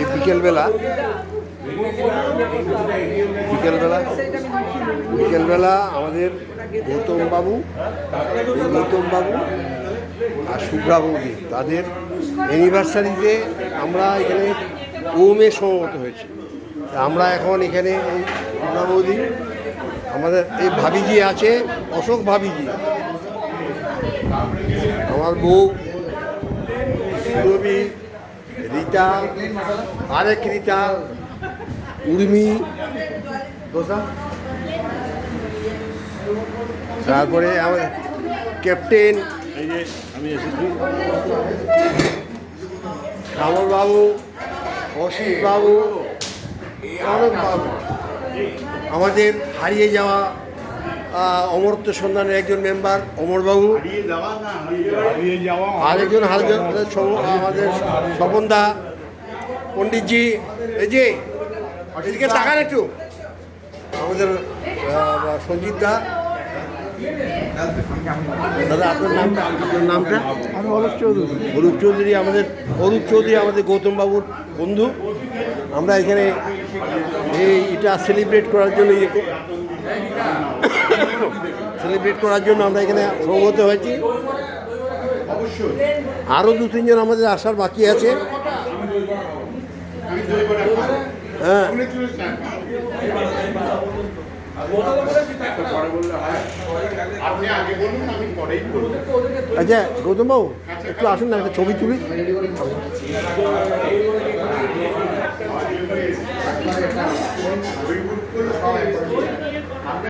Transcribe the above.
এই বিকেলবেলা বিকেলবেলা আমাদের গৌতমবাবু আর শুভ্রাবুদি তাদের অ্যানিভার্সারিতে আমরা এখানে ওমে সমবেত হয়েছি। আমরা এখন এখানে এই শুভ্রাবুদি, আমাদের এই ভাবিজি আছে, অশোক ভাবিজি, আমার বউ রবি, রীতা, আরেক রীতা, উর্মি, তারপরে আমাদের ক্যাপ্টেন শ্যামলবাবু, অসিতবাবু, কনকবাবু, আমাদের হারিয়ে যাওয়া অমরত্ব সন্ধানের একজন মেম্বার অমরবাবু, আরেকজন আমাদের স্বপনদা, পণ্ডিতজি, এই যে এদিকে তাকান একটু, আমাদের সঞ্জিত দা। দাদা আপনার নামটা? আমি অরূপ চৌধুরী। অরূপ চৌধুরী আমাদের গৌতমবাবুর বন্ধু। আমরা এখানে এটা সেলিব্রেট করার জন্য আমরা এখানে সমবেত হয়েছি। আরও 2-3 জন আমাদের আসার বাকি আছে। হ্যাঁ, আচ্ছা গৌতমবাবু একটু আসুন না, একটা ছবি তুলি।